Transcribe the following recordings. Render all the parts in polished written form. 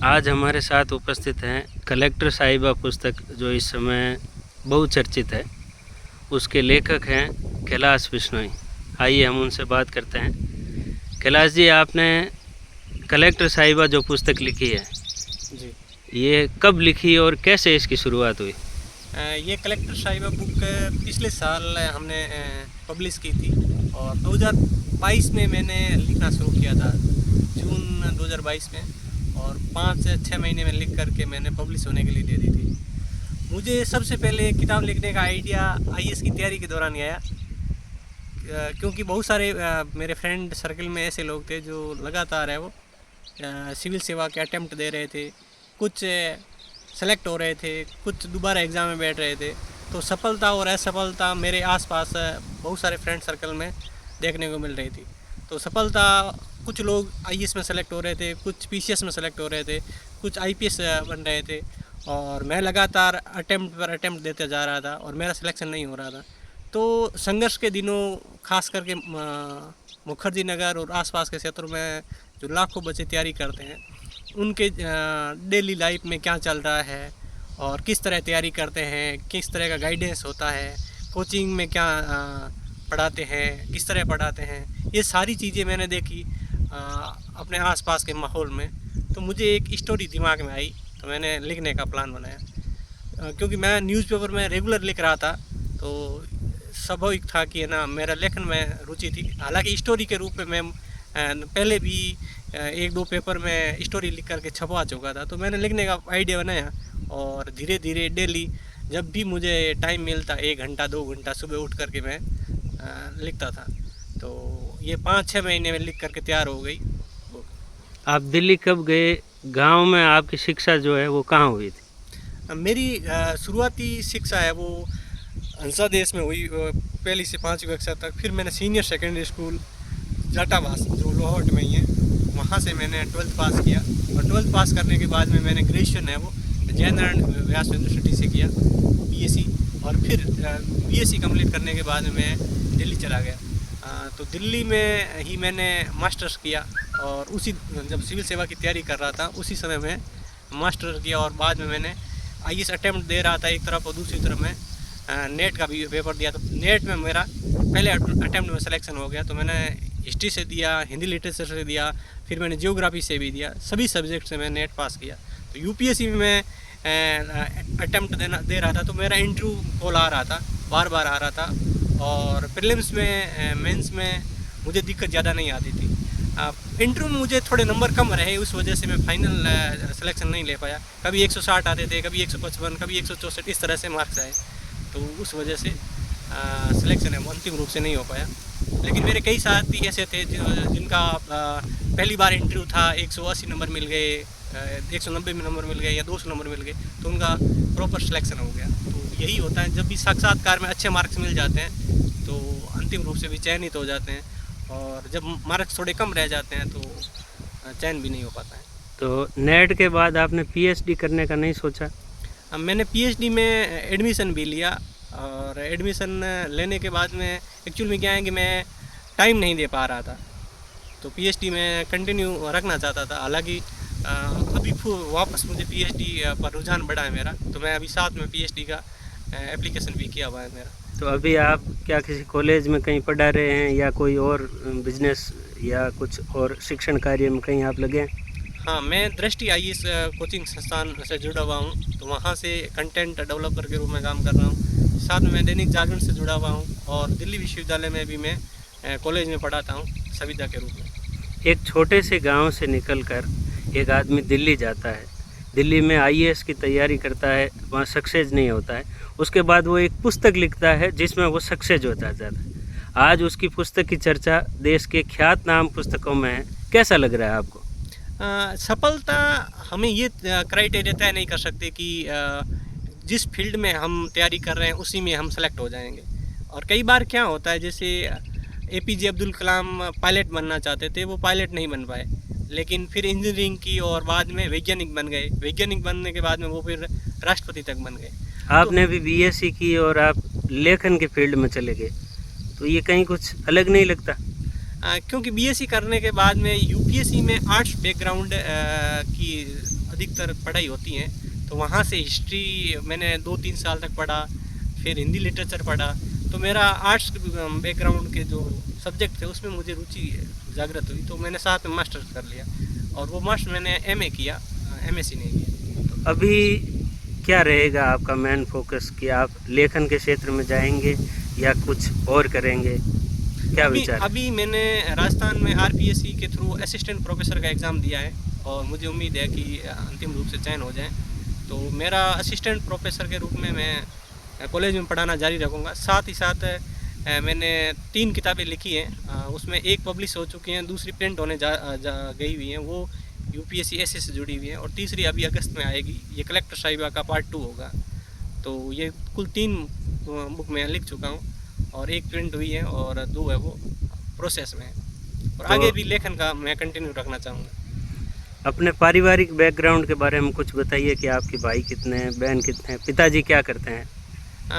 आज हमारे साथ उपस्थित हैं कलेक्टर साहिबा पुस्तक जो इस समय बहुचर्चित है, उसके लेखक हैं कैलाश बिश्नोई। आइए हम उनसे बात करते हैं। कैलाश जी, आपने कलेक्टर साहिबा जो पुस्तक लिखी है, जी। ये कब लिखी और कैसे इसकी शुरुआत हुई? ये कलेक्टर साहिबा बुक पिछले साल हमने पब्लिश की थी और 2022 में मैंने लिखना शुरू किया था, जून 2022 में, और 5-6 महीने में लिख करके मैंने पब्लिश होने के लिए दे दी थी। मुझे सबसे पहले किताब लिखने का आइडिया आईएएस की तैयारी के दौरान ही आया, क्योंकि बहुत सारे मेरे फ्रेंड सर्कल में ऐसे लोग थे जो लगातार है वो सिविल सेवा के अटेम्प्ट दे रहे थे, कुछ सेलेक्ट हो रहे थे, कुछ दोबारा एग्ज़ाम में बैठ रहे थे। तो सफलता और असफलता मेरे आसपास बहुत सारे फ्रेंड सर्कल में देखने को मिल रही थी। तो सफलता, कुछ लोग आईएएस में सेलेक्ट हो रहे थे, कुछ पीसीएस में सेलेक्ट हो रहे थे, कुछ आईपीएस बन रहे थे, और मैं लगातार अटेम्प्ट पर अटेम्प्ट देते जा रहा था और मेरा सिलेक्शन नहीं हो रहा था। तो संघर्ष के दिनों, खास करके मुखर्जी नगर और आसपास के क्षेत्रों में जो लाखों बच्चे तैयारी करते हैं, उनके डेली लाइफ में क्या चल रहा है और किस तरह तैयारी करते हैं, किस तरह का गाइडेंस होता है, कोचिंग में क्या पढ़ाते हैं, किस तरह पढ़ाते हैं, ये सारी चीज़ें मैंने देखी अपने आसपास के माहौल में। तो मुझे एक स्टोरी दिमाग में आई, तो मैंने लिखने का प्लान बनाया। क्योंकि मैं न्यूज़पेपर में रेगुलर लिख रहा था, तो स्वाभाविक था कि है ना, मेरा लेखन में रुचि थी। हालांकि स्टोरी के रूप में मैं पहले भी 1-2 पेपर में स्टोरी लिख करके छपवा चुका था। तो मैंने लिखने का आइडिया बनाया और धीरे धीरे डेली जब भी मुझे टाइम मिलता, 1 घंटा 2 घंटा सुबह उठ करके मैं लिखता था। तो ये 5-6 महीने में लिख करके तैयार हो गई। आप दिल्ली कब गए? गांव में आपकी शिक्षा जो है वो कहाँ हुई थी? मेरी शुरुआती शिक्षा है वो हंसा देश में हुई, पहली से 5वीं कक्षा तक। फिर मैंने सीनियर सेकेंडरी स्कूल जाटावास जो लोहावट में ही है, वहाँ से मैंने 12th पास किया। और 12th पास करने के बाद में मैंने ग्रेजुएशन है वो जयनारायण व्यास यूनिवर्सिटी से किया, बीएससी। और फिर बीएससी कंप्लीट करने के बाद में मैं दिल्ली चला गया। तो दिल्ली में ही मैंने मास्टर्स किया, और उसी जब सिविल सेवा की तैयारी कर रहा था उसी समय में मास्टर किया। और बाद में मैंने आईएएस अटेम्प्ट दे रहा था एक तरफ, और दूसरी तरफ मैं नेट का भी पेपर दिया। तो नेट में मेरा पहले अटेम्प्ट में सिलेक्शन हो गया। तो मैंने हिस्ट्री से दिया, हिंदी लिटरेचर से दिया, फिर मैंने जियोग्राफी से भी दिया, सभी सब्जेक्ट से मैं नेट पास किया। तो यूपीएससी में मैं अटेम्प्ट दे रहा था, तो मेरा इंटरव्यू कॉल आ रहा था, बार बार आ रहा था। और प्रीलिम्स में, मेंस में मुझे दिक्कत ज़्यादा नहीं आती थी। इंटरव्यू में मुझे थोड़े नंबर कम रहे, उस वजह से मैं फाइनल सिलेक्शन नहीं ले पाया। कभी 160 आते थे, कभी 155, कभी 164, इस तरह से मार्क्स आए। तो उस वजह से सिलेक्शन है वो अंतिम रूप से नहीं हो पाया। लेकिन मेरे कई साथी ऐसे थे जिनका पहली बार इंटरव्यू था, 180 नंबर मिल गए, 190 में नंबर मिल गए, या 200 नंबर मिल गए, तो उनका प्रॉपर सिलेक्शन हो गया। तो यही होता है, जब भी साक्षात्कार में अच्छे मार्क्स मिल जाते हैं तो अंतिम रूप से भी चयनित हो जाते हैं, और जब मार्क्स थोड़े कम रह जाते हैं तो चयन भी नहीं हो पाता है। तो नेट के बाद आपने पीएचडी करने का नहीं सोचा? मैंने पीएचडी में एडमिशन भी लिया, और एडमिशन लेने के बाद में एक्चुअल में क्या है कि मैं टाइम नहीं दे पा रहा था। तो पीएचडी में कंटिन्यू रखना चाहता था। हालांकि अभी वापस मुझे पीएचडी पर रुझान बढ़ा है मेरा, तो मैं अभी साथ में पीएचडी का एप्लीकेशन भी किया हुआ है मेरा। तो अभी आप क्या किसी कॉलेज में कहीं पढ़ा रहे हैं, या कोई और बिजनेस या कुछ और शिक्षण कार्य में कहीं आप लगे हैं? हाँ, मैं दृष्टि आईएएस कोचिंग संस्थान से जुड़ा हुआ हूँ, तो वहाँ से कंटेंट डेवलपर के रूप में काम कर रहा हूँ। साथ में मैं दैनिक जागरण से जुड़ा हुआ हूँ, और दिल्ली विश्वविद्यालय में भी मैं कॉलेज में पढ़ाता हूँ सविता के रूप में। एक छोटे से गांव से निकलकर एक आदमी दिल्ली जाता है, दिल्ली में आईएएस की तैयारी करता है, वहाँ सक्सेस नहीं होता है, उसके बाद वो एक पुस्तक लिखता है जिसमें वो सक्सेस होता जाता है। आज उसकी पुस्तक की चर्चा देश के ख्यातनाम पुस्तकों में है। कैसा लग रहा है आपको? सफलता हम ये क्राइटेरिया तय नहीं कर सकते कि जिस फील्ड में हम तैयारी कर रहे हैं उसी में हम सेलेक्ट हो जाएंगे। और कई बार क्या होता है, जैसे एपीजे अब्दुल कलाम पायलट बनना चाहते थे, वो पायलट नहीं बन पाए, लेकिन फिर इंजीनियरिंग की और बाद में वैज्ञानिक बन गए। वैज्ञानिक बनने के बाद में वो फिर राष्ट्रपति तक बन गए। आपने भी बीएससी की और आप लेखन के फील्ड में चले गए, तो ये कहीं कुछ अलग नहीं लगता? क्योंकि बीएससी करने के बाद में यूपीएससी में आर्ट्स बैकग्राउंड की अधिकतर पढ़ाई होती हैं, तो वहाँ से हिस्ट्री मैंने 2-3 साल तक पढ़ा, फिर हिंदी लिटरेचर पढ़ा। तो मेरा आर्ट्स बैकग्राउंड के जो सब्जेक्ट थे उसमें मुझे रुचि जागृत हुई, तो मैंने साथ में मास्टर्स कर लिया और वो मास्टर मैंने एमए किया, एमएससी नहीं किया। अभी क्या रहेगा आपका मेन फोकस, कि आप लेखन के क्षेत्र में जाएंगे या कुछ और करेंगे, क्या विचार है? अभी मैंने राजस्थान में आरपीएससी के थ्रू असिस्टेंट प्रोफेसर का एग्ज़ाम दिया है और मुझे उम्मीद है कि अंतिम रूप से चयन हो जाए। तो मेरा असिस्टेंट प्रोफेसर के रूप में मैं कॉलेज में पढ़ाना जारी रखूँगा। साथ ही साथ मैंने 3 किताबें लिखी हैं, उसमें एक पब्लिश हो चुकी हैं, दूसरी प्रिंट होने गई हुई हैं, वो यूपीएससी एसए से जुड़ी हुई है, और तीसरी अभी अगस्त में आएगी। ये कलेक्टर साहिबा का पार्ट 2 होगा। तो ये कुल 3 बुक मैं लिख चुका हूँ और एक प्रिंट हुई है और 2 है वो प्रोसेस में है, और तो आगे भी लेखन का मैं कंटिन्यू रखना चाहूँगा। अपने पारिवारिक बैकग्राउंड के बारे में कुछ बताइए कि आपके भाई कितने हैं, बहन कितने हैं, पिताजी क्या करते हैं?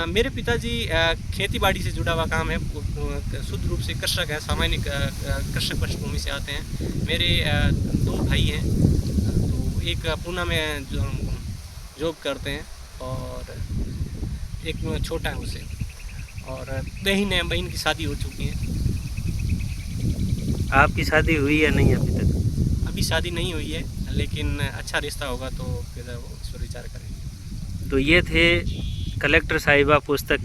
मेरे पिताजी खेती बाड़ी से जुड़ा हुआ काम है, शुद्ध रूप से कृषक है, सामान्य कृषक पृष्ठभूमि से आते हैं। मेरे 2 भाई हैं, तो एक पूना में जॉब करते हैं और एक छोटा है उसे, और बहन की शादी हो चुकी है। आपकी शादी हुई या नहीं अभी तक? अभी शादी नहीं हुई है, लेकिन अच्छा रिश्ता होगा तो फिर उस पर विचार करेंगे। तो ये थे कलेक्टर साहिबा पुस्तक